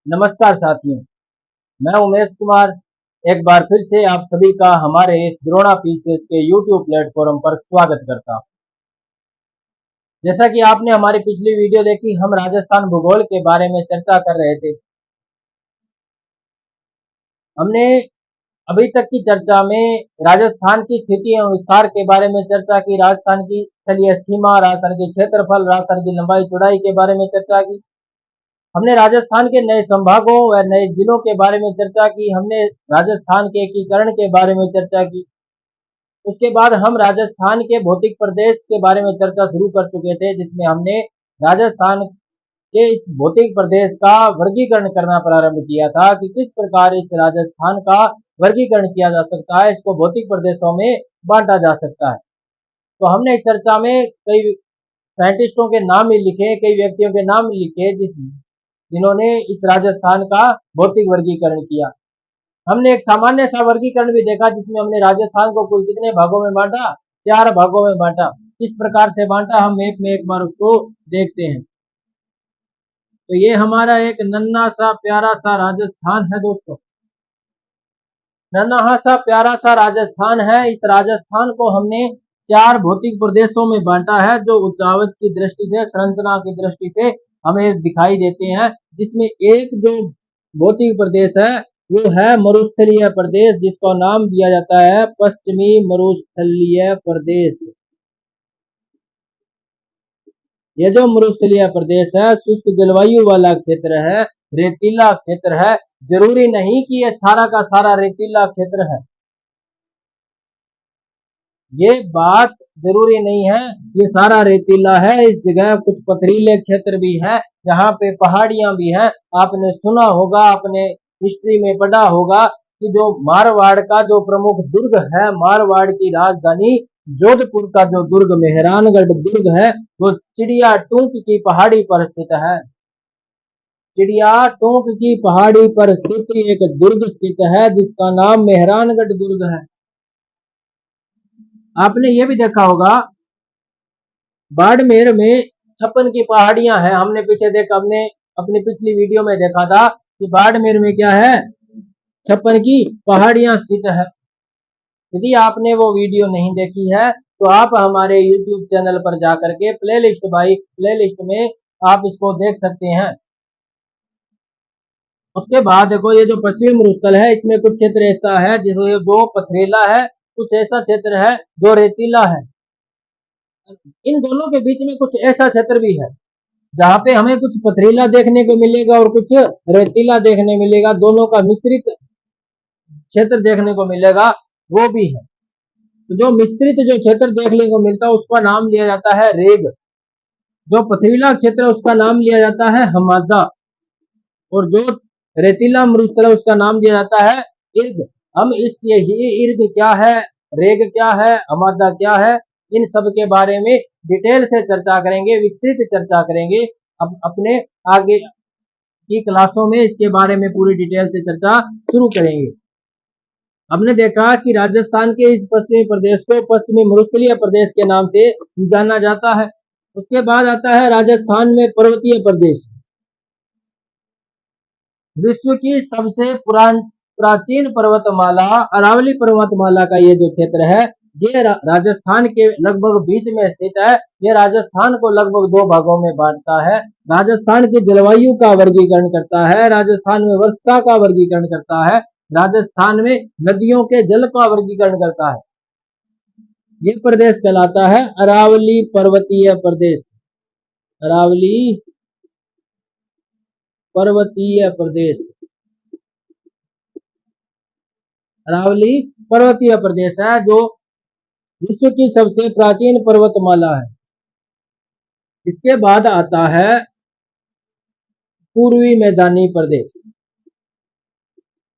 नमस्कार साथियों, मैं उमेश कुमार एक बार फिर से आप सभी का हमारे इस द्रोणा पीसीएस के यूट्यूब प्लेटफॉर्म पर स्वागत करता हूं। जैसा कि आपने हमारी पिछली वीडियो देखी, हम राजस्थान भूगोल के बारे में चर्चा कर रहे थे। हमने अभी तक की चर्चा में राजस्थान की स्थिति एवं विस्तार के बारे में चर्चा की, राजस्थान की स्थलीय सीमा, राजस्थान के क्षेत्रफल, राजस्थान की लंबाई चौड़ाई के बारे में चर्चा की। हमने राजस्थान के नए संभागों व नए जिलों के बारे में चर्चा की। हमने राजस्थान के एकीकरण के बारे में चर्चा की। उसके बाद हम राजस्थान के भौतिक प्रदेश के बारे में चर्चा शुरू कर चुके थे, जिसमें हमने राजस्थान के इस भौतिक प्रदेश का वर्गीकरण करना प्रारंभ किया था कि किस प्रकार इस राजस्थान का वर्गीकरण किया जा सकता है, इसको भौतिक प्रदेशों में बांटा जा सकता है। तो हमने इस चर्चा में कई साइंटिस्टों के नाम भी लिखे, कई व्यक्तियों के नाम लिखे जिन्होंने इस राजस्थान का भौतिक वर्गीकरण किया। हमने एक सामान्य सा वर्गीकरण भी देखा, जिसमें हमने राजस्थान को कुल कितने भागों में बांटा? 4 भागों में बांटा। किस प्रकार से बांटा, हम मैप में एक बार उसको देखते हैं। तो ये हमारा एक नन्हा सा प्यारा सा राजस्थान है दोस्तों, नन्हा सा प्यारा सा राजस्थान है। इस राजस्थान को हमने 4 भौतिक प्रदेशों में बांटा है, जो उच्चावच की दृष्टि से, संरचना की दृष्टि से हमें दिखाई देते हैं। जिसमें एक जो भौतिक प्रदेश है वो है मरुस्थलीय प्रदेश, जिसका नाम दिया जाता है पश्चिमी मरुस्थलीय प्रदेश। यह जो मरुस्थलीय प्रदेश है, शुष्क जलवायु वाला क्षेत्र है, रेतीला क्षेत्र है। जरूरी नहीं कि यह सारा का सारा रेतीला क्षेत्र है, ये बात जरूरी नहीं है ये सारा रेतीला है। इस जगह कुछ पथरीले क्षेत्र भी है, यहाँ पे पहाड़ियां भी हैं। आपने सुना होगा, आपने हिस्ट्री में पढ़ा होगा कि जो मारवाड़ का जो प्रमुख दुर्ग है, मारवाड़ की राजधानी जोधपुर का जो दुर्ग, मेहरानगढ़ दुर्ग है, वो चिड़िया टूंक की पहाड़ी पर स्थित है। चिड़िया टोंक की पहाड़ी पर स्थित एक दुर्ग स्थित है, जिसका नाम मेहरानगढ़ दुर्ग है। आपने ये भी देखा होगा, बाड़मेर में छप्पन की पहाड़ियां हैं। हमने पीछे देखा, हमने अपनी पिछली वीडियो में देखा था कि बाड़मेर में क्या है? छप्पन की पहाड़ियां स्थित है। यदि आपने वो वीडियो नहीं देखी है तो आप हमारे YouTube चैनल पर जाकर के प्लेलिस्ट बाई प्लेलिस्ट में आप इसको देख सकते हैं। उसके बाद देखो, ये जो पश्चिमी मरुस्थल है, इसमें कुछ क्षेत्र ऐसा है जिसमें जो पथरीला है, कुछ ऐसा क्षेत्र है जो रेतीला है। इन दोनों के बीच में कुछ ऐसा क्षेत्र भी है जहां पे हमें कुछ पथरीला देखने को मिलेगा और कुछ रेतीला देखने मिलेगा, दोनों का मिश्रित क्षेत्र देखने को मिलेगा, वो भी है। तो जो मिश्रित जो क्षेत्र देखने को मिलता है उसका नाम लिया जाता है रेग। जो पथरीला क्षेत्र है उसका नाम लिया जाता है हमादा, और जो रेतीला मरुस्थल है उसका नाम दिया जाता है इर्ग। हम इस ये इर्ग क्या है, रेग क्या है, हमादा क्या है, इन सब के बारे में डिटेल से चर्चा करेंगे, विस्तृत चर्चा करेंगे। अब अपने आगे की क्लासों में इसके बारे में पूरी डिटेल से चर्चा शुरू करेंगे। हमने देखा कि राजस्थान के इस पश्चिमी प्रदेश को पश्चिमी मरुस्थलीय प्रदेश के नाम से जाना जाता है। उसके बाद आता है राजस्थान में पर्वतीय प्रदेश। विश्व की सबसे प्राचीन पर्वतमाला अरावली पर्वतमाला का ये जो क्षेत्र है, ये राजस्थान के लगभग बीच में स्थित है। ये राजस्थान को लगभग 2 भागों में बांटता है। राजस्थान की जलवायु का वर्गीकरण करता है, राजस्थान में वर्षा का वर्गीकरण करता है, राजस्थान में नदियों के जल का वर्गीकरण करता है। ये प्रदेश कहलाता है अरावली पर्वतीय प्रदेश। अरावली पर्वतीय प्रदेश, अरावली पर्वतीय प्रदेश है जो विश्व की सबसे प्राचीन पर्वतमाला है। इसके बाद आता है पूर्वी मैदानी प्रदेश।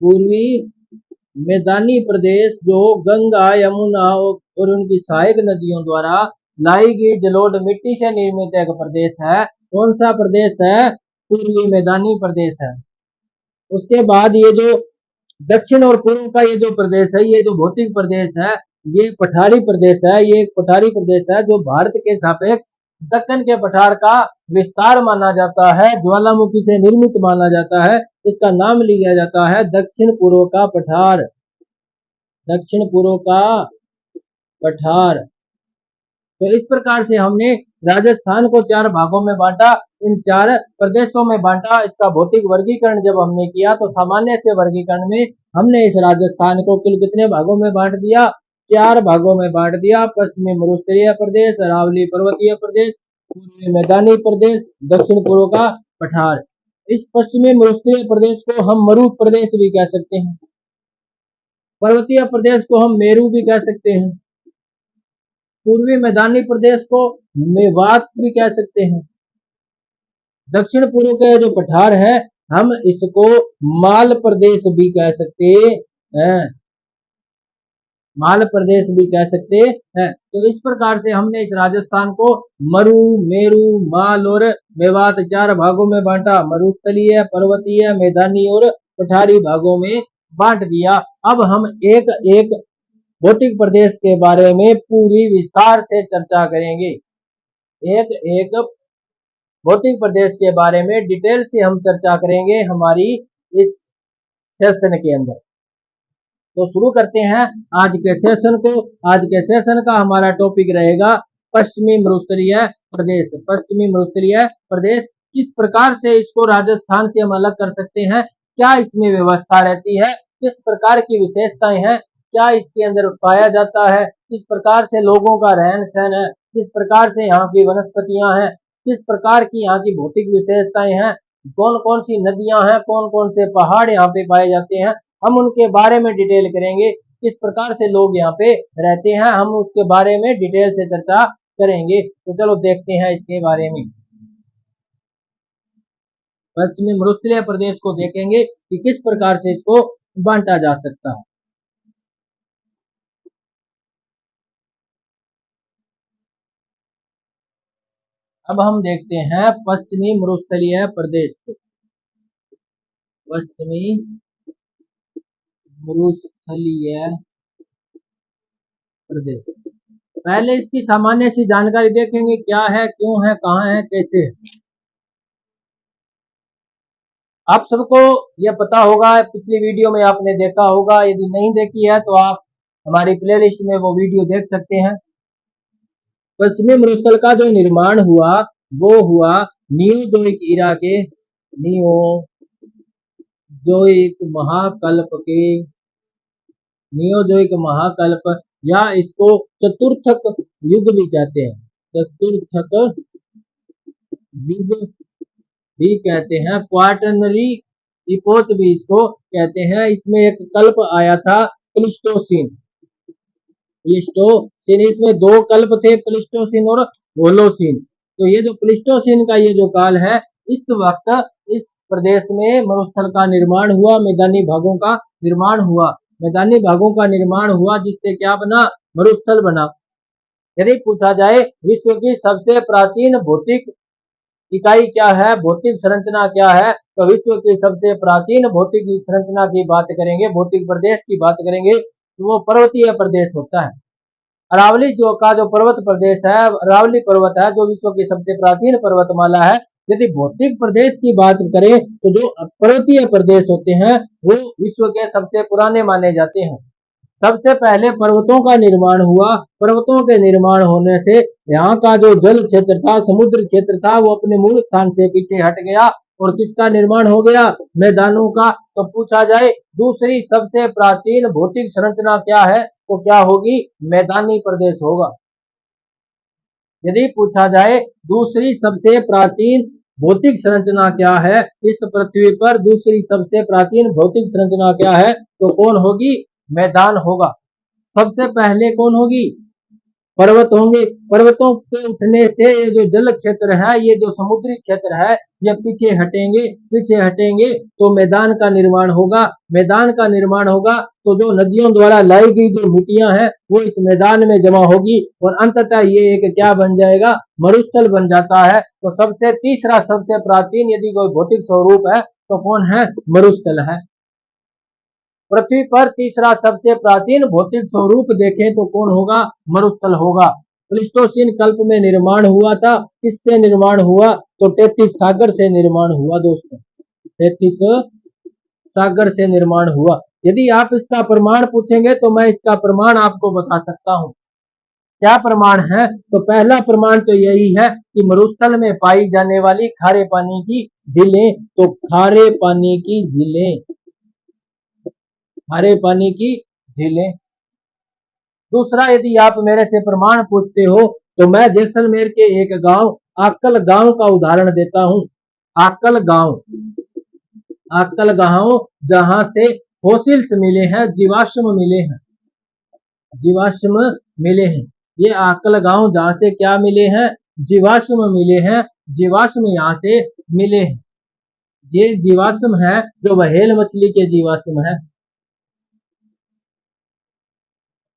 पूर्वी मैदानी प्रदेश जो गंगा, यमुना और उनकी सहायक नदियों द्वारा लाई गई जलोढ़ मिट्टी से निर्मित एक प्रदेश है। कौन सा प्रदेश है? पूर्वी मैदानी प्रदेश है। उसके बाद ये जो दक्षिण और पूर्व का ये जो प्रदेश है, ये जो भौतिक प्रदेश है, ये पठारी प्रदेश है। ये एक पठारी प्रदेश है जो भारत के सापेक्ष दक्कन के पठार का विस्तार माना जाता है, ज्वालामुखी से निर्मित माना जाता है। इसका नाम लिया जाता है दक्षिण पूर्व का पठार। दक्षिण पूर्व का पठार। तो इस प्रकार से हमने राजस्थान को 4 भागों में बांटा, इन 4 प्रदेशों में बांटा। इसका भौतिक वर्गीकरण जब हमने किया तो सामान्य से वर्गीकरण में हमने इस राजस्थान को कुल कितने भागों में बांट दिया? 4 भागों में बांट दिया। पश्चिमी मरुस्थलीय प्रदेश, अरावली पर्वतीय प्रदेश, पूर्वी मैदानी प्रदेश, दक्षिण पूर्व का पठार। इस पश्चिमी मरुस्थलीय प्रदेश को हम मरु प्रदेश भी कह सकते हैं, पर्वतीय प्रदेश को हम मेरू भी कह सकते हैं, पूर्वी मैदानी प्रदेश को मेवात भी कह सकते हैं, दक्षिण पूर्व का जो पठार है हम इसको माल प्रदेश भी कह सकते हैं, माल प्रदेश भी कह सकते हैं। तो इस प्रकार से हमने इस राजस्थान को मरु, मेरू, माल और मेवात 4 भागों में बांटा। मरुस्थलीय, पर्वतीय, मैदानी और पठारी भागों में बांट दिया। अब हम एक एक भौतिक प्रदेश के बारे में पूरी विस्तार से चर्चा करेंगे। एक एक भौतिक प्रदेश के बारे में डिटेल से हम चर्चा करेंगे हमारी इस सेशन के अंदर। तो शुरू करते हैं आज के सेशन को। आज के सेशन का हमारा टॉपिक रहेगा पश्चिमी मरुस्थलीय प्रदेश। पश्चिमी मरुस्थलीय प्रदेश किस प्रकार से इसको राजस्थान से हम अलग कर सकते हैं, क्या इसमें व्यवस्था रहती है, किस प्रकार की विशेषताएं हैं, क्या इसके अंदर पाया जाता है, किस प्रकार से लोगों का रहन सहन है, किस प्रकार से यहाँ की वनस्पतियां हैं, किस प्रकार की यहाँ की भौतिक विशेषताएं हैं, कौन कौन सी नदियां हैं, कौन कौन से पहाड़ यहाँ पे पाए जाते हैं, हम उनके बारे में डिटेल करेंगे। किस प्रकार से लोग यहाँ पे रहते हैं हम उसके बारे में डिटेल से चर्चा करेंगे। तो चलो देखते हैं इसके बारे में। पश्चिमी मरुस्थलीय प्रदेश को देखेंगे कि किस प्रकार से इसको बांटा जा सकता है। अब हम देखते हैं पश्चिमी मरुस्थलीय प्रदेश को। पश्चिमी मरुस्थलीय प्रदेश, पहले इसकी सामान्य सी जानकारी देखेंगे, क्या है, क्यों है, कहाँ है, कैसे है। आप सबको यह पता होगा, पिछली वीडियो में आपने देखा होगा, यदि नहीं देखी है तो आप हमारी प्लेलिस्ट में वो वीडियो देख सकते हैं। पश्चिमी मरुस्थल का जो निर्माण हुआ वो हुआ नियोजोइक इरा के, नियोजोइक महाकल्प या इसको चतुर्थक युग भी कहते हैं, चतुर्थक युग भी कहते हैं, क्वार्टरनरी इपोच भी इसको कहते हैं। इसमें एक कल्प आया था प्लिस्टोसिन, इसमें 2 कल्प थे, प्लिस्टोसिन और होलोसिन। तो ये जो प्लिस्टोसिन का ये जो काल है, इस वक्त इस प्रदेश में मरुस्थल का निर्माण हुआ, मैदानी भागों का निर्माण हुआ, मैदानी भागों का निर्माण हुआ, जिससे क्या बना, मरुस्थल बना। यदि पूछा जाए विश्व की सबसे प्राचीन भौतिक इकाई क्या है, भौतिक संरचना क्या है, तो विश्व की सबसे प्राचीन भौतिक संरचना की बात करेंगे, भौतिक प्रदेश की बात करेंगे, तो वो पर्वतीय प्रदेश होता है। अरावली जो पर्वत प्रदेश है, अरावली पर्वत है जो विश्व की सबसे प्राचीन पर्वतमाला है। यदि भौतिक प्रदेश की बात करें तो जो पर्वतीय प्रदेश होते हैं वो विश्व के सबसे पुराने माने जाते हैं। सबसे पहले पर्वतों का निर्माण हुआ, पर्वतों के निर्माण होने से यहाँ का जो जल क्षेत्र था, समुद्र क्षेत्र था, वो अपने मूल स्थान से पीछे हट गया और किसका निर्माण हो गया, मैदानों का। तो पूछा जाए दूसरी सबसे प्राचीन भौतिक संरचना क्या है, तो क्या होगी, मैदानी प्रदेश होगा। यदि पूछा जाए दूसरी सबसे प्राचीन भौतिक संरचना क्या है इस पृथ्वी पर, दूसरी सबसे प्राचीन भौतिक संरचना क्या है, तो कौन होगी, मैदान होगा। सबसे पहले कौन होगी, पर्वत होंगे। पर्वतों के उठने से ये जो जल क्षेत्र है, ये जो समुद्री क्षेत्र है, ये पीछे हटेंगे तो मैदान का निर्माण होगा। मैदान का निर्माण होगा तो जो नदियों द्वारा लाई गई जो मिट्टियां हैं वो इस मैदान में जमा होगी और अंततः ये एक क्या बन जाएगा, मरुस्थल बन जाता है। तो तीसरा सबसे प्राचीन यदि कोई भौतिक स्वरूप है तो कौन है, मरुस्थल है। पृथ्वी पर तीसरा सबसे प्राचीन भौतिक स्वरूप देखें तो कौन होगा, मरुस्थल होगा। प्लीस्टोसीन कल्प में निर्माण हुआ था, किससे निर्माण हुआ, तो 33 सागर से निर्माण हुआ दोस्तों, 33 सागर से निर्माण हुआ। यदि आप इसका प्रमाण पूछेंगे तो मैं इसका प्रमाण आपको बता सकता हूं। क्या प्रमाण है, तो पहला प्रमाण तो यही है कि मरुस्थल में पाई जाने वाली खारे पानी की झीलें, तो खारे पानी की झीलें, खारे पानी की झीलें। दूसरा, यदि आप मेरे से प्रमाण पूछते हो तो मैं जैसलमेर के एक गांव आकल गांव का उदाहरण देता हूं। आकल गांव, आकल गांव जहां से फॉसिल्स मिले हैं, जीवाश्म मिले हैं, जीवाश्म मिले हैं। ये आकल गांव जहां से क्या मिले हैं, जीवाश्म मिले हैं, जीवाश्म यहां से मिले हैं। ये जीवाश्म है जो व्हेल मछली के जीवाश्म है,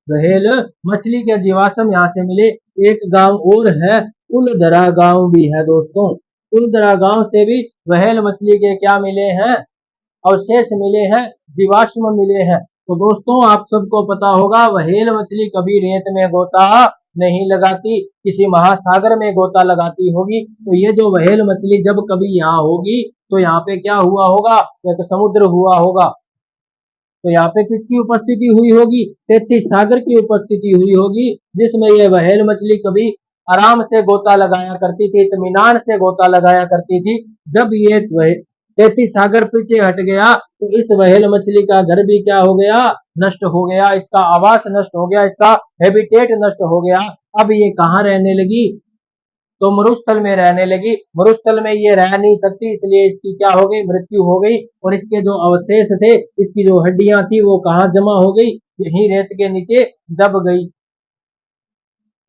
व्हेल मछली के जीवाश्म यहाँ से मिले। एक गांव और है, उलधरा गांव भी है दोस्तों। उलधरा गांव से भी व्हेल मछली के क्या मिले हैं, अवशेष मिले हैं, जीवाश्म मिले हैं। तो दोस्तों आप सबको पता होगा व्हेल मछली कभी रेत में गोता नहीं लगाती, किसी महासागर में गोता लगाती होगी। तो ये जो व्हेल मछली जब कभी यहाँ होगी तो यहाँ पे क्या हुआ होगा, एक समुद्र हुआ होगा। तो यहाँ पे किसकी उपस्थिति हुई होगी, 33 सागर की उपस्थिति हुई होगी, जिसमें ये व्हेल मछली कभी आराम से गोता लगाया करती थी, इत्मीनान से गोता लगाया करती थी। जब ये 33 सागर पीछे हट गया तो इस व्हेल मछली का घर भी क्या हो गया, नष्ट हो गया, इसका आवास नष्ट हो गया, इसका हैबिटेट नष्ट हो गया। अब ये कहाँ रहने लगी, तो मरुस्थल में रहने लगी। मरुस्थल में ये रह नहीं सकती, इसलिए इसकी क्या हो गई, मृत्यु हो गई। और इसके जो अवशेष थे, इसकी जो हड्डियां थी वो कहाँ जमा हो गई, यही रेत के नीचे दब गई।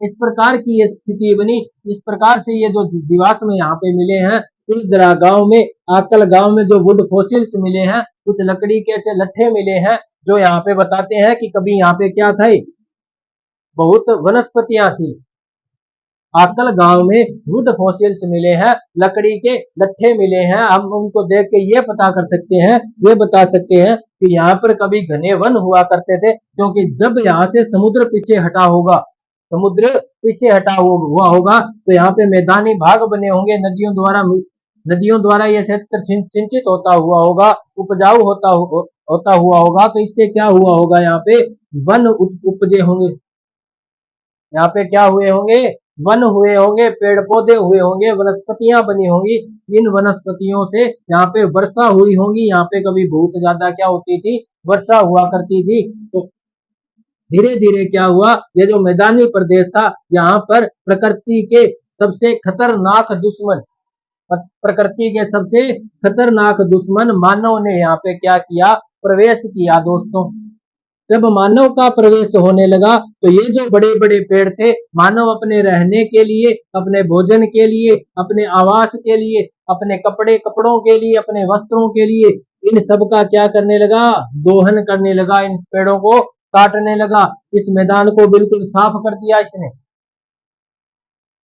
इस प्रकार की ये स्थिति बनी। इस प्रकार से ये जो जीवाश्म यहाँ पे मिले हैं, उलदरा गांव में, आकल गांव में जो वुड फॉसिल्स मिले हैं, कुछ लकड़ी के ऐसे लट्ठे मिले हैं जो यहाँ पे बताते हैं कि कभी यहाँ पे क्या था, बहुत वनस्पतियां थी। आकल गांव में वुड फॉसिल्स मिले हैं, लकड़ी के लट्ठे मिले हैं। हम उनको देख के ये पता कर सकते हैं, ये बता सकते हैं कि यहाँ पर कभी घने वन हुआ करते थे, क्योंकि जब यहाँ से समुद्र पीछे हटा होगा, समुद्र पीछे हटा हुआ होगा तो यहाँ पे मैदानी भाग बने होंगे, नदियों द्वारा ये क्षेत्र सिंचित होता हुआ होगा, उपजाऊ होता हुआ होगा। तो इससे क्या हुआ होगा, यहाँ पे वन उपजे होंगे, यहाँ पे क्या हुए होंगे, वन हुए होंगे, पेड़ पौधे हुए होंगे, वनस्पतियां बनी होंगी। इन वनस्पतियों से यहाँ पे वर्षा हुई होगी। यहाँ पे कभी बहुत ज्यादा क्या होती थी, वर्षा हुआ करती थी। तो धीरे धीरे क्या हुआ, ये जो मैदानी प्रदेश था, यहाँ पर प्रकृति के सबसे खतरनाक दुश्मन, प्रकृति के सबसे खतरनाक दुश्मन मानव ने यहाँ पे क्या किया, प्रवेश किया दोस्तों। जब मानव का प्रवेश होने लगा तो ये जो बड़े बड़े पेड़ थे, मानव अपने रहने के लिए, अपने भोजन के लिए, अपने आवास के लिए, अपने कपड़ों के लिए, अपने वस्त्रों के लिए, इन सब का क्या करने लगा, दोहन करने लगा, इन पेड़ों को काटने लगा। इस मैदान को बिल्कुल साफ कर दिया इसने,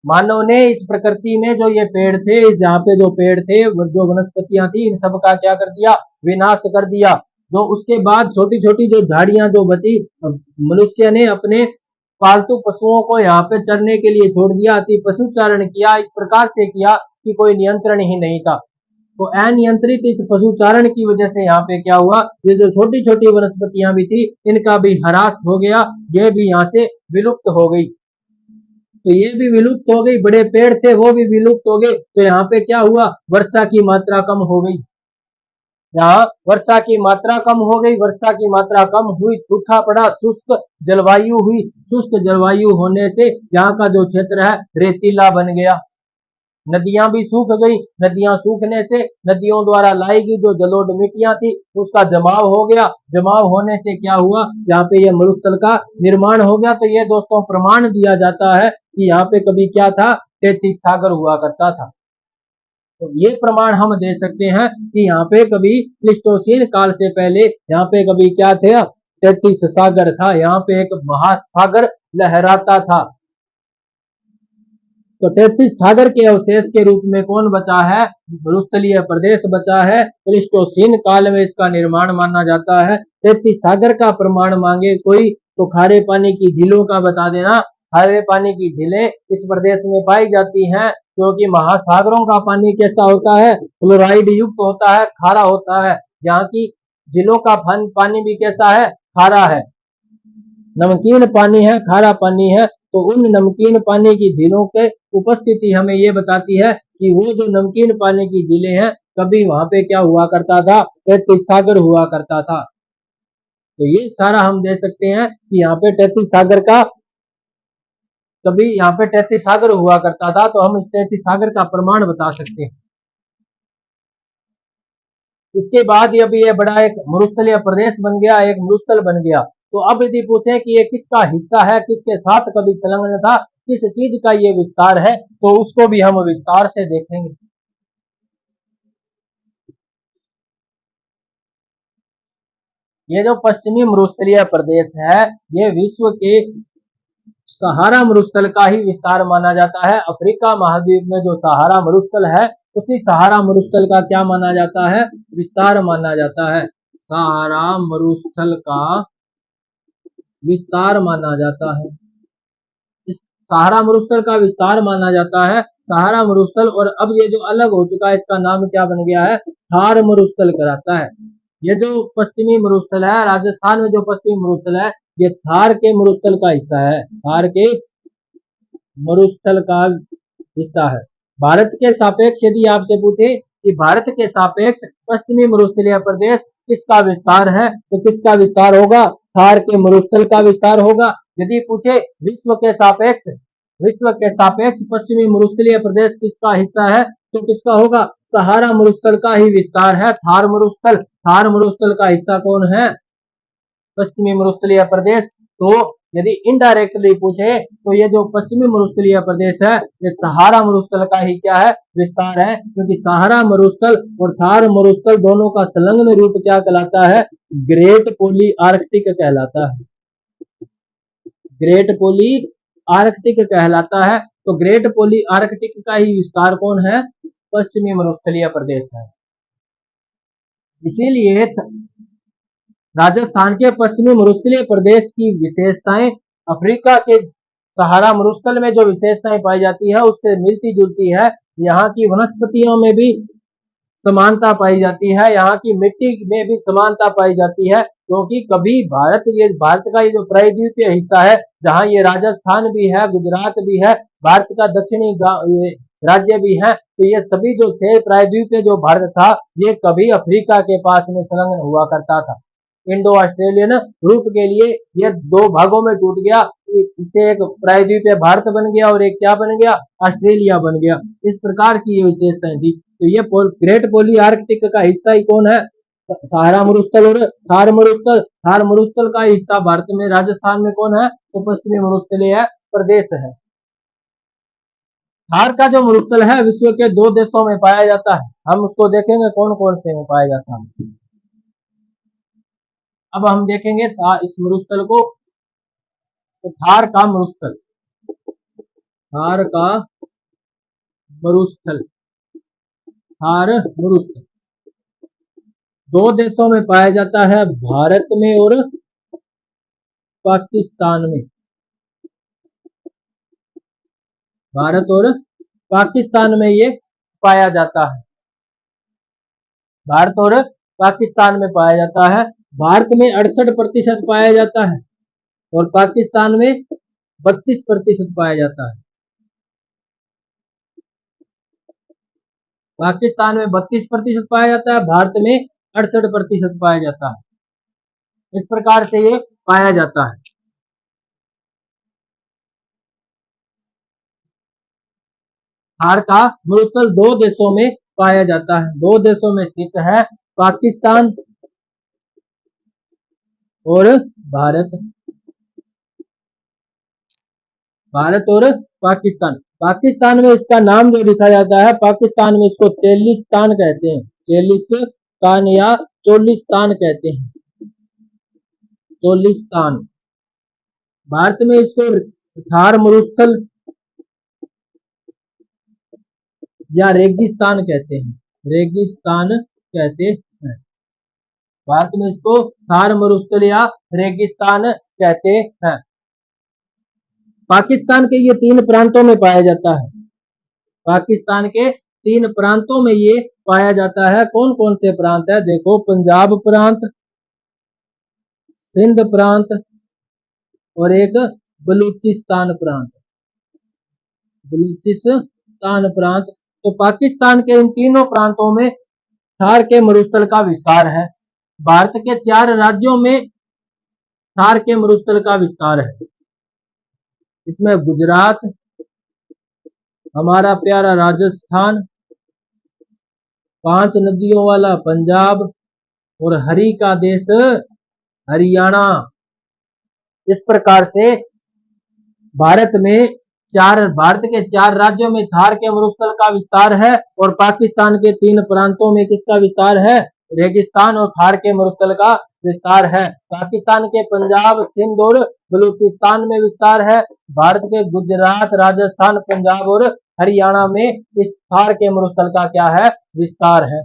मानव ने इस प्रकृति में जो ये पेड़ थे, जहाँ पे जो पेड़ थे, जो वनस्पतियां थी, इन सब का क्या कर दिया, विनाश कर दिया। जो उसके बाद छोटी छोटी जो झाड़ियां जो बची, मनुष्य ने अपने पालतू पशुओं को यहाँ पे चरने के लिए छोड़ दिया, अति पशुचारण किया, इस प्रकार से किया कि कोई नियंत्रण ही नहीं था। तो अनियंत्रित इस पशुचारण की वजह से यहाँ पे क्या हुआ, ये जो छोटी छोटी वनस्पतियां भी थी, इनका भी ह्रास हो गया, ये भी यहाँ से विलुप्त हो गई। तो ये भी विलुप्त हो गई, बड़े पेड़ थे वो भी विलुप्त हो गए। तो यहाँ पे क्या हुआ, वर्षा की मात्रा कम हो गई, यहाँ वर्षा की मात्रा कम हो गई, वर्षा की मात्रा कम हुई, सूखा पड़ा, शुष्क जलवायु हुई। शुष्क जलवायु होने से यहाँ का जो क्षेत्र है रेतीला बन गया, नदियां भी सूख गई। नदियां सूखने से नदियों द्वारा लाई गई जो जलोढ़ मिट्टियां थी, उसका जमाव हो गया। जमाव होने से क्या हुआ, यहाँ पे ये मरुस्थल का निर्माण हो गया। तो ये दोस्तों प्रमाण दिया जाता है कि यहाँ पे कभी क्या था, 33 सागर हुआ करता था। तो ये प्रमाण हम दे सकते हैं कि यहाँ पे कभी प्लीस्टोसीन काल से पहले यहाँ पे कभी क्या थे, 33 सागर था, यहाँ पे एक महासागर लहराता था। तो 33 सागर के अवशेष के रूप में कौन बचा है? मरुस्थलीय प्रदेश बचा है। प्लीस्टोसीन काल में इसका निर्माण माना जाता है। 33 सागर का प्रमाण मांगे कोई तो खारे पानी की झीलों का बता देना। खारे पानी की झीलें इस प्रदेश में पाई जाती हैं, क्योंकि महासागरों का पानी कैसा होता है? फ्लोराइड युक्त होता है, खारा होता है। यहाँ की झीलों का पानी भी कैसा है? खारा है, नमकीन पानी है, खारा पानी है। तो उन नमकीन पानी की झीलों के उपस्थिति हमें ये बताती है कि वो जो नमकीन पानी की झीलें हैं, कभी वहां पे क्या हुआ करता था? 33 सागर हुआ करता था। तो ये सारा हम दे सकते हैं कि यहाँ पे 33 सागर का कभी यहाँ पे 33 सागर हुआ करता था, तो हम इस 33 सागर का प्रमाण बता सकते हैं। इसके बाद अभी ये बड़ा एक मरुस्थलीय प्रदेश बन गया, एक मरुस्थल बन गया। तो अब यदि पूछे कि ये किसका हिस्सा है, किसके साथ कभी संलग्न था, किस चीज का ये विस्तार है, तो उसको भी हम विस्तार से देखेंगे। ये जो पश्चिमी मरुस्थलीय प्रदेश है, ये विश्व के सहारा मरुस्थल का ही विस्तार माना जाता है। अफ्रीका महाद्वीप में जो सहारा मरुस्थल है, उसी सहारा मरुस्थल का क्या माना जाता है? विस्तार माना जाता है। सहारा मरुस्थल का विस्तार माना जाता है। इस सहारा मरुस्थल का विस्तार माना जाता है, सहारा मरुस्थल। और अब ये जो अलग हो चुका है, इसका नाम क्या बन गया है? थार मरुस्थल कहलाता है। ये जो पश्चिमी मरुस्थल है, राजस्थान में जो पश्चिमी मरुस्थल है, ये थार के मरुस्थल का हिस्सा है, थार के मरुस्थल का हिस्सा है। भारत के सापेक्ष यदि आपसे पूछे कि भारत के सापेक्ष पश्चिमी मरुस्थलीय प्रदेश किसका विस्तार है, तो किसका विस्तार होगा? थार के मरुस्थल का विस्तार होगा। यदि पूछे विश्व के सापेक्ष पश्चिमी मरुस्थलीय प्रदेश किसका हिस्सा है, तो किसका होगा? सहारा मरुस्थल का ही विस्तार है, थार मरुस्थल। थार मरुस्थल का हिस्सा कौन है? पश्चिमी मरुस्थलीय प्रदेश। तो यदि इनडायरेक्टली पूछे तो ये जो पश्चिमी मरुस्थलीय प्रदेश है, ये सहारा मरुस्थल का ही क्या है? विस्तार है। क्योंकि सहारा मरुस्थल और थार मरुस्थल दोनों का संलग्न रूप क्या कहलाता है? ग्रेट पोली आर्कटिक कहलाता है। ग्रेट पोली आर्कटिक कहलाता है। तो ग्रेट पोली आर्कटिक का ही विस्तार कौन है? पश्चिमी मरुस्थलीय प्रदेश है। इसीलिए राजस्थान के पश्चिमी मरुस्थलीय प्रदेश की विशेषताएं अफ्रीका के सहारा मरुस्थल में जो विशेषताएं पाई जाती है, उससे मिलती जुलती है। यहाँ की वनस्पतियों में भी समानता पाई जाती है, यहाँ की मिट्टी में भी समानता पाई जाती है। क्योंकि कभी भारत का ये जो प्रायद्वीपीय हिस्सा है, जहाँ ये राजस्थान भी है, गुजरात भी है, भारत का दक्षिणी राज्य भी है, तो ये सभी जो थे प्रायद्वीपीय जो भारत था, ये कभी अफ्रीका के पास में संलग्न हुआ करता था। इंडो ऑस्ट्रेलियन रूप के लिए ये दो भागों में टूट गया। इससे एक प्रायद्वीपीय भारत बन गया और एक क्या बन गया? ऑस्ट्रेलिया बन गया। इस प्रकार की ये विशेषताएं थी। तो ये ग्रेट पोली आर्कटिक का हिस्सा ही कौन है? सहारा मरुस्थल और थार मरुस्थल। थार मरुस्थल का हिस्सा भारत में राजस्थान में कौन है? तो पश्चिमी मरुस्थलीय प्रदेश है। थार का जो मरुस्थल है, विश्व के 2 देशों में पाया जाता है। हम उसको देखेंगे कौन कौन से में पाया जाता है। अब हम देखेंगे इस मरुस्थल को। तो थार का मरुस्थल, थार का मरुस्थल, थार मरुस्थल 2 देशों में पाया जाता है, भारत में और पाकिस्तान में। भारत और पाकिस्तान में ये पाया जाता है। भारत और पाकिस्तान में पाया जाता है। भारत में 68% पाया जाता है और पाकिस्तान में 32% पाया जाता है। पाकिस्तान में 32% पाया जाता है, भारत में 68% पाया जाता है। इस प्रकार से ये पाया जाता है। थार का मरुस्थल 2 देशों में पाया जाता है, 2 देशों में स्थित है, पाकिस्तान और भारत। भारत और पाकिस्तान। पाकिस्तान में इसका नाम जो लिखा जाता है, पाकिस्तान में इसको चेलिस्तान कहते हैं, चेलिस्तान या चोलिस्तान कहते हैं। चोलिस्तान। भारत में इसको थार मरुस्थल या रेगिस्तान कहते हैं, रेगिस्तान कहते हैं। भारत में इसको थार मरुस्थल या रेगिस्तान कहते हैं। पाकिस्तान के ये 3 प्रांतों में पाया जाता है। पाकिस्तान के 3 प्रांतों में ये पाया जाता है। कौन कौन से प्रांत है? देखो, पंजाब प्रांत, सिंध प्रांत और एक बलूचिस्तान प्रांत। बलूचिस्तान प्रांत। तो पाकिस्तान के इन तीनों प्रांतों में थार के मरुस्थल का विस्तार है। भारत के 4 राज्यों में थार के मरुस्थल का विस्तार है। इसमें गुजरात, हमारा प्यारा राजस्थान, 5 नदियों वाला पंजाब और हरि का देश हरियाणा। इस प्रकार से भारत के 4 राज्यों में थार के मरुस्थल का विस्तार है और पाकिस्तान के 3 प्रांतों में किसका विस्तार है? रेगिस्तान और थार के मरुस्थल का विस्तार है। पाकिस्तान के पंजाब, सिंध और बलूचिस्तान में विस्तार है। भारत के गुजरात, राजस्थान, पंजाब और हरियाणा में इस थार के मरुस्थल का क्या है? विस्तार है।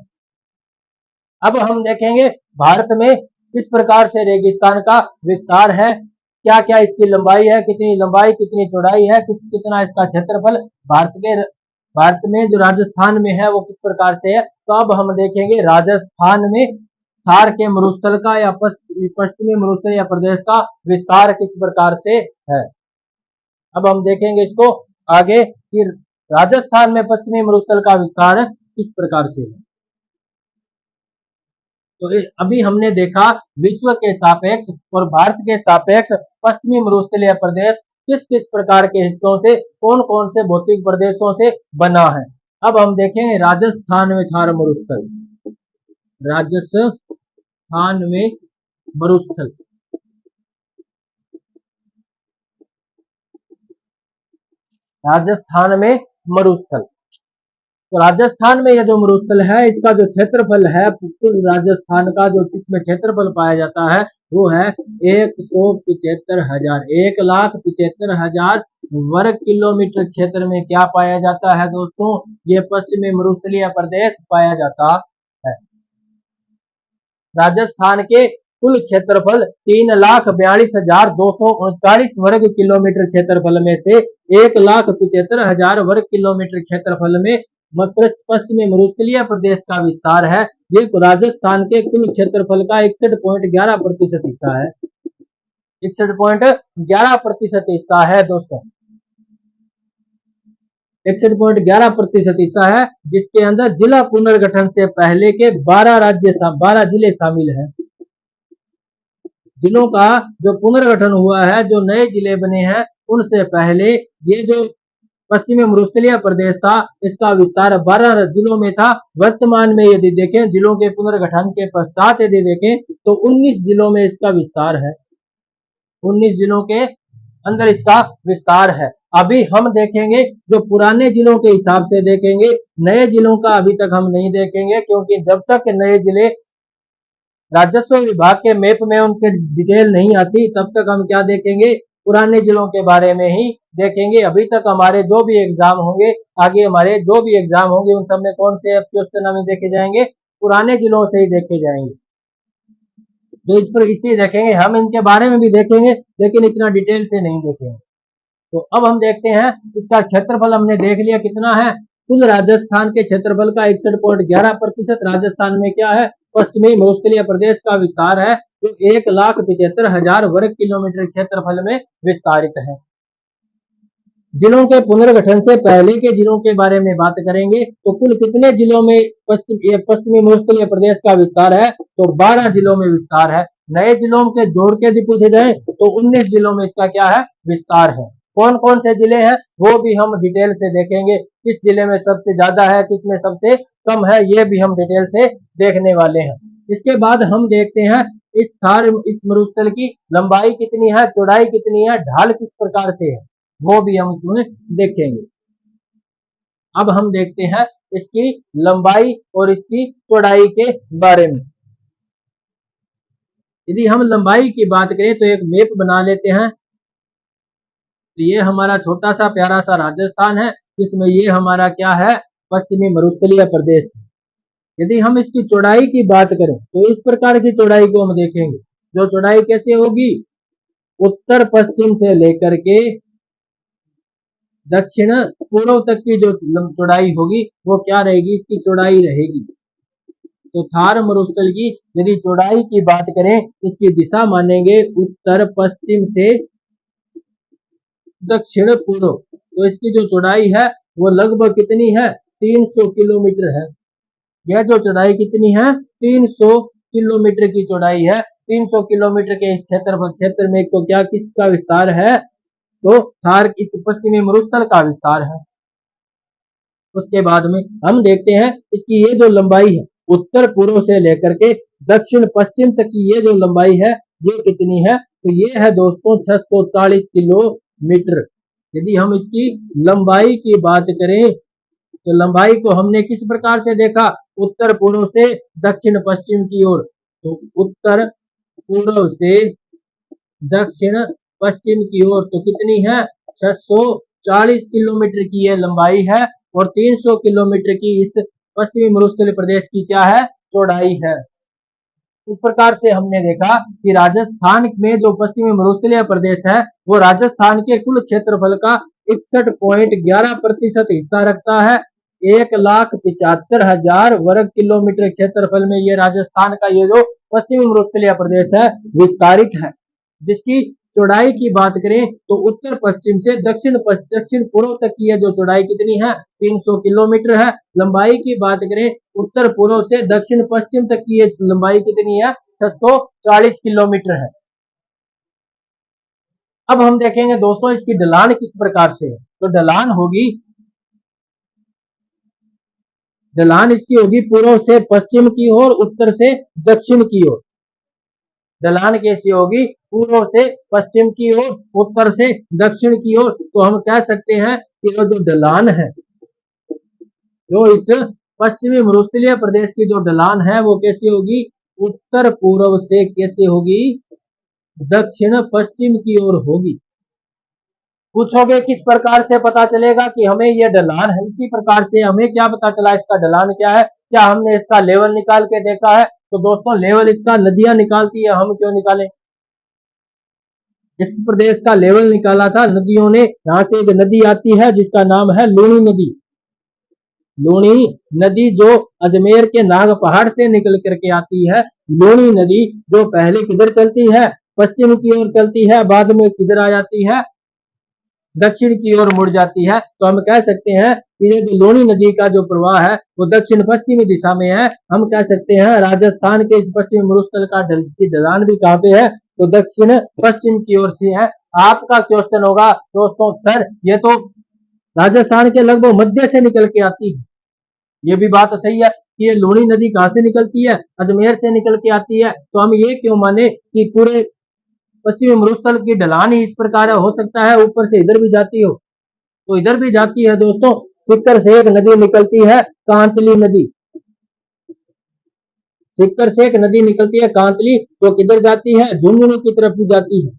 अब हम देखेंगे भारत में किस प्रकार से रेगिस्तान का विस्तार है, क्या क्या इसकी लंबाई है, कितनी लंबाई कितनी चौड़ाई है, कितना इसका क्षेत्रफल भारत में जो राजस्थान में है वो किस प्रकार से है। तो अब हम देखेंगे राजस्थान में थार के मरुस्थल का या पश्चिमी मरुस्थल या प्रदेश का विस्तार किस प्रकार से है। अब हम देखेंगे इसको आगे कि राजस्थान में पश्चिमी मरुस्थल का विस्तार किस प्रकार से है। तो अभी हमने देखा विश्व के सापेक्ष और भारत के सापेक्ष पश्चिमी मरुस्थलीय प्रदेश किस किस प्रकार के हिस्सों से, कौन कौन से भौतिक प्रदेशों से बना है। अब हम देखेंगे राजस्थान में थार मरुस्थल। राजस्थान में मरुस्थल, राजस्थान में मरुस्थल। तो राजस्थान में यह जो मरुस्थल है इसका जो क्षेत्रफल है, कुल राजस्थान का जो इसमें क्षेत्रफल पाया जाता है वो है 1,75,000, 1,75,000 वर्ग किलोमीटर क्षेत्र में क्या पाया जाता है दोस्तों? ये पश्चिमी मरुस्थलीय प्रदेश पाया जाता है। राजस्थान के कुल क्षेत्रफल 3,42,239 वर्ग किलोमीटर क्षेत्रफल में से 1,75,000 वर्ग किलोमीटर क्षेत्रफल में पश्चिमी मरुस्थलीय प्रदेश का विस्तार है। ये राजस्थान के कुल क्षेत्रफल का 61.11% हिस्सा है। 61.11% हिस्सा है दोस्तों, 61.11% हिस्सा है, जिसके अंदर जिला पुनर्गठन से पहले के 12 जिले शामिल हैं। जिलों का जो पुनर्गठन हुआ है, जो नए जिले बने हैं, उनसे पहले ये जो पश्चिमी मरुस्थलीय प्रदेश था इसका विस्तार 12 जिलों में था। वर्तमान में यदि देखें जिलों के पुनर्गठन के पश्चात यदि देखें तो 19 जिलों में इसका विस्तार है। 19 जिलों के अंदर इसका विस्तार है। अभी हम देखेंगे जो पुराने जिलों के हिसाब से देखेंगे, नए जिलों का अभी तक हम नहीं देखेंगे, क्योंकि जब तक नए जिले राजस्व विभाग के मैप में उनके डिटेल नहीं आती तब तक हम क्या देखेंगे? पुराने जिलों के बारे में ही देखेंगे। अभी तक हमारे जो भी एग्जाम होंगे, आगे हमारे जो भी एग्जाम होंगे उन सब में कौन से क्वेश्चन हमें देखे जाएंगे? पुराने जिलों से ही देखे जाएंगे। तो इस पर इसी देखेंगे, हम इनके बारे में भी देखेंगे लेकिन इतना डिटेल से नहीं देखेंगे। तो अब हम देखते हैं इसका क्षेत्रफल हमने देख लिया कितना है। कुल राजस्थान के क्षेत्रफल का 61.11% राजस्थान में क्या है? पश्चिमी मरुस्थलीय प्रदेश का विस्तार है, जो 1,75,000 वर्ग किलोमीटर क्षेत्रफल में विस्तारित है। जिलों के पुनर्गठन से पहले के जिलों के बारे में बात करेंगे तो कुल कितने जिलों में पश्चिमी मरुस्थलीय प्रदेश का विस्तार है? तो 12 जिलों में विस्तार है। नए जिलों के जोड़ के यदि पूछे जाए तो 19 जिलों में इसका क्या है? विस्तार है। कौन कौन से जिले हैं वो भी हम डिटेल से देखेंगे, किस जिले में सबसे ज्यादा है, किस में सबसे कम है, ये भी हम डिटेल से देखने वाले हैं। इसके बाद हम देखते हैं इस मरुस्थल की लंबाई कितनी है, चौड़ाई कितनी है, ढाल किस प्रकार से है, वो भी हम इसमें देखेंगे। अब हम देखते हैं इसकी लंबाई और इसकी चौड़ाई के बारे में। यदि हम लंबाई की बात करें तो एक मैप बना लेते हैं। तो ये हमारा छोटा सा प्यारा सा राजस्थान है, जिसमें ये हमारा क्या है, पश्चिमी मरुस्थलीय प्रदेश है। यदि हम इसकी चौड़ाई की बात करें तो इस प्रकार की चौड़ाई को हम देखेंगे। जो चौड़ाई कैसे होगी, उत्तर पश्चिम से लेकर के दक्षिण पूर्व तक की जो चौड़ाई होगी वो क्या रहेगी, इसकी चौड़ाई रहेगी। तो थार मरुस्थल की यदि चौड़ाई की बात करें, इसकी दिशा मानेंगे उत्तर पश्चिम से दक्षिण पूर्व, तो इसकी जो चौड़ाई है वो लगभग कितनी है, 300 किलोमीटर है। यह जो चौड़ाई कितनी है, 300 किलोमीटर की चौड़ाई है। 300 किलोमीटर के इस क्षेत्र में तो क्या किसका विस्तार है, तो थार इस पश्चिमी मरुस्थल का विस्तार है। उसके बाद में हम देखते हैं इसकी ये जो लंबाई है, उत्तर पूर्व से लेकर के दक्षिण पश्चिम तक की ये जो लंबाई है ये कितनी है, तो ये है दोस्तों 640 किलोमीटर। यदि हम इसकी लंबाई की बात करें तो लंबाई को हमने किस प्रकार से देखा, उत्तर पूर्व से दक्षिण पश्चिम की ओर। तो उत्तर पूर्व से दक्षिण पश्चिम की ओर तो कितनी है, 640 किलोमीटर की यह लंबाई है और 300 किलोमीटर की इस पश्चिमी मरुस्थलीय प्रदेश की क्या है, चौड़ाई है। इस प्रकार से हमने देखा कि राजस्थान में जो पश्चिमी मरुस्थलीय प्रदेश है वो राजस्थान के कुल क्षेत्रफल का 61.11% हिस्सा रखता है। 1,75,000 वर्ग किलोमीटर क्षेत्रफल में ये राजस्थान का ये जो पश्चिमी मरुस्थलीय प्रदेश है विस्तारित है, जिसकी चौड़ाई की बात करें तो उत्तर पश्चिम से दक्षिण पूर्व तक की जो चौड़ाई कितनी है, 300 किलोमीटर है। लंबाई की बात करें उत्तर पूर्व से दक्षिण पश्चिम तक की लंबाई कितनी है, 640 किलोमीटर है। अब हम देखेंगे दोस्तों इसकी ढलान किस प्रकार से है। तो ढलान इसकी होगी पूर्व से पश्चिम की ओर, उत्तर से दक्षिण की ओर। ढलान कैसी होगी, पूर्व से पश्चिम की ओर, उत्तर से दक्षिण की ओर। तो हम कह सकते हैं कि जो ढलान है, जो इस पश्चिमी मरुस्थलीय प्रदेश की जो ढलान है वो कैसी होगी, उत्तर पूर्व से कैसे होगी, दक्षिण पश्चिम की ओर होगी। पूछोगे किस प्रकार से पता चलेगा कि हमें यह ढलान है, इसी प्रकार से हमें क्या पता चला इसका ढलान क्या है, क्या हमने इसका लेवल निकाल के देखा है। तो दोस्तों लेवल इसका नदियां निकालती है, हम क्यों निकालें। इस प्रदेश का लेवल निकाला था नदियों ने। यहाँ से एक नदी आती है जिसका नाम है लूणी नदी। लूणी नदी जो अजमेर के नाग पहाड़ से निकल करके आती है। लूणी नदी जो पहले किधर चलती है, पश्चिम की ओर चलती है, बाद में किधर आ जाती है, दक्षिण की ओर मुड़ जाती है। तो हम कह सकते हैं कि ये जो लूणी नदी का जो प्रवाह है वो दक्षिण पश्चिमी दिशा में है। हम कह सकते हैं राजस्थान के इस पश्चिमी मरुस्थल का ढलान भी कहाँ पे है, तो दक्षिण पश्चिम की ओर से है। आपका क्वेश्चन होगा दोस्तों, सर ये तो राजस्थान के लगभग मध्य से निकल के आती है। ये भी बात सही है कि ये लूणी नदी कहाँ से निकलती है, अजमेर से निकल के आती है। तो हम ये क्यों माने कि पूरे पश्चिमी मरुस्थल की ढलान ही इस प्रकार हो सकता है ऊपर से इधर भी जाती हो, तो इधर भी जाती है दोस्तों। सिक्कर से एक नदी निकलती है, कांतली नदी। सिक्कर से एक नदी निकलती है कांतली, तो किधर जाती है, झुंझुनू की तरफ भी जाती है,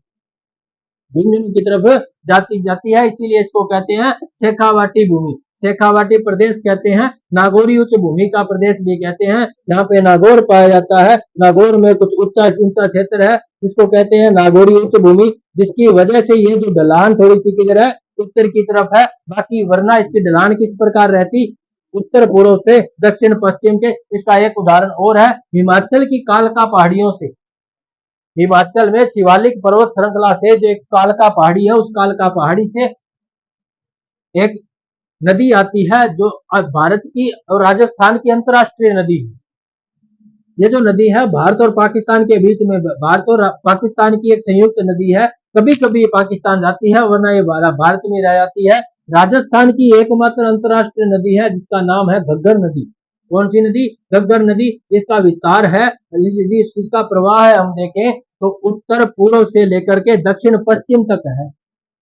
झुंझुनू की तरफ जाती है। इसीलिए इसको कहते हैं शेखावाटी भूमि, शेखावाटी प्रदेश कहते हैं, नागौरी उच्च भूमि का प्रदेश भी कहते हैं। यहाँ पे नागौर पाया जाता है। नागौर में कुछ ऊंचा क्षेत्र है जिसको कहते हैं नागौरी उच्च भूमि, जिसकी वजह से ये जो ढलान थोड़ी सी किधर है, उत्तर की तरफ है। बाकी वरना इसकी ढलान किस प्रकार रहती, उत्तर पूर्व से दक्षिण पश्चिम के। इसका एक उदाहरण और है हिमाचल की कालका पहाड़ियों से। हिमाचल में शिवालिक पर्वत श्रृंखला से जो एक कालका पहाड़ी है, उस कालका पहाड़ी से एक नदी आती है जो भारत की और राजस्थान की अंतरराष्ट्रीय नदी है। ये जो नदी है भारत और पाकिस्तान के बीच में, भारत और पाकिस्तान की एक संयुक्त नदी है। कभी कभी पाकिस्तान जाती है वरना ये भारत में रह जाती है। राजस्थान की एकमात्र अंतरराष्ट्रीय नदी है जिसका नाम है घग्गर नदी। कौन सी नदी, घग्गर नदी। इसका विस्तार है, इसका प्रवाह है हम देखें तो उत्तर पूर्व से लेकर के दक्षिण पश्चिम तक है।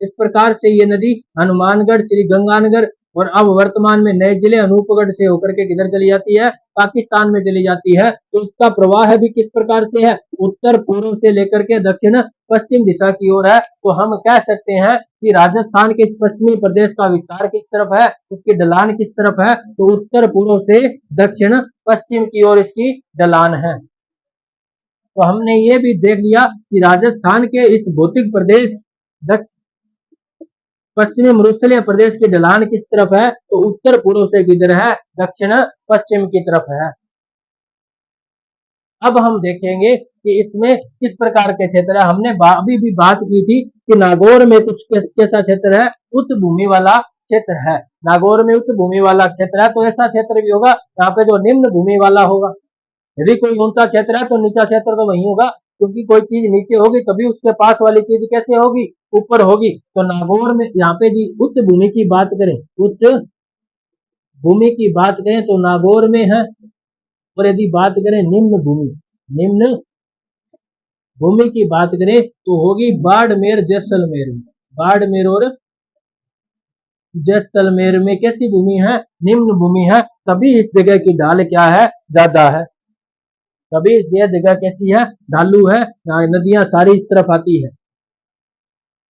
इस प्रकार से ये नदी हनुमानगढ़, श्री गंगानगर, और अब वर्तमान में नए जिले अनूपगढ़ से होकर के किधर चली जाती है, पाकिस्तान में चली जाती है। तो इसका प्रवाह भी किस प्रकार से है, उत्तर पूर्व से लेकर के दक्षिण पश्चिम दिशा की ओर है। तो हम कह सकते हैं कि राजस्थान के इस पश्चिमी प्रदेश का विस्तार किस तरफ है, इसकी ढलान किस तरफ है, तो उत्तर पूर्व से दक्षिण पश्चिम की ओर इसकी ढलान है। तो हमने ये भी देख लिया कि राजस्थान के इस भौतिक प्रदेश पश्चिमी मरुस्थलीय प्रदेश की ढलान किस तरफ है, तो उत्तर पूर्व से किधर है, दक्षिण पश्चिम की तरफ है। अब हम देखेंगे कि इसमें किस प्रकार के क्षेत्र है। हमने अभी भी बात की थी कि नागौर में कुछ कैसा क्षेत्र है, उच्च भूमि वाला क्षेत्र है। नागौर में उच्च भूमि वाला क्षेत्र है, तो ऐसा क्षेत्र भी होगा यहाँ पे जो निम्न भूमि वाला होगा। यदि कोई ऊंचा क्षेत्र है तो नीचा क्षेत्र तो वही होगा, क्योंकि कोई चीज नीचे होगी तभी उसके पास वाली चीज कैसे होगी, ऊपर होगी। तो नागौर में यहाँ पे जी उच्च भूमि की बात करें, उच्च भूमि की बात करें तो नागौर में है। और यदि बात करें निम्न भूमि, निम्न भूमि की बात करें तो होगी बाड़मेर जैसलमेर में। बाड़मेर और जैसलमेर में कैसी भूमि है, निम्न भूमि है। तभी इस जगह की ढाल क्या है, ज्यादा है। तभी यह जगह कैसी है, ढालू है, नदियां सारी इस तरफ आती है।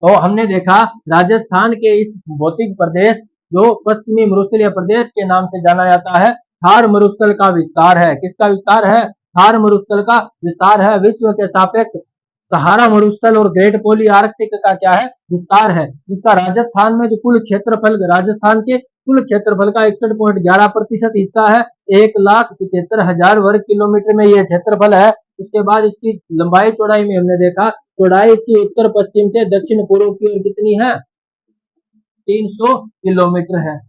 तो हमने देखा राजस्थान के इस भौतिक प्रदेश जो पश्चिमी मरुस्थलीय प्रदेश के नाम से जाना जाता है, थार मरुस्थल का विस्तार है। किसका विस्तार है, थार मरुस्थल का विस्तार है। विश्व के सापेक्ष सहारा मरुस्थल और ग्रेट पोली आर्कटिक का क्या है, विस्तार है। जिसका राजस्थान में जो कुल क्षेत्रफल, राजस्थान के कुल क्षेत्रफल का 61.11% हिस्सा है। 1,75,000 वर्ग किलोमीटर में यह क्षेत्रफल है। उसके बाद इसकी लंबाई चौड़ाई में हमने देखा, चौड़ाई इसकी उत्तर पश्चिम से दक्षिण पूर्व की ओर कितनी है, 300 किलोमीटर है।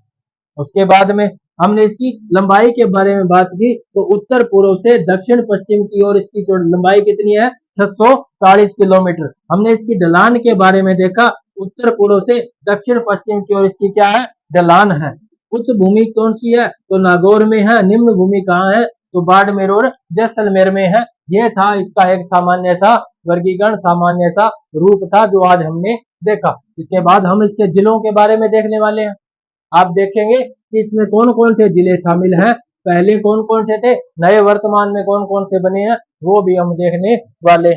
उसके बाद में हमने इसकी लंबाई के बारे में बात की, तो उत्तर पूर्व से दक्षिण पश्चिम की ओर इसकी लंबाई कितनी है, 640 किलोमीटर। हमने इसकी ढलान के बारे में देखा, उत्तर पूर्व से दक्षिण पश्चिम की ओर इसकी क्या है, ढलान है। उच्च भूमि कौन सी है, तो नागौर में है। निम्न भूमि कहाँ है, तो बाड़मेर और जैसलमेर में है। यह था इसका एक सामान्य सा वर्गीकरण, सामान्य सा रूप था जो आज हमने देखा। इसके बाद हम इसके जिलों के बारे में देखने वाले हैं। आप देखेंगे कि इसमें कौन कौन से जिले शामिल हैं, पहले कौन कौन से थे, नए वर्तमान में कौन कौन से बने हैं, वो भी हम देखने वाले हैं।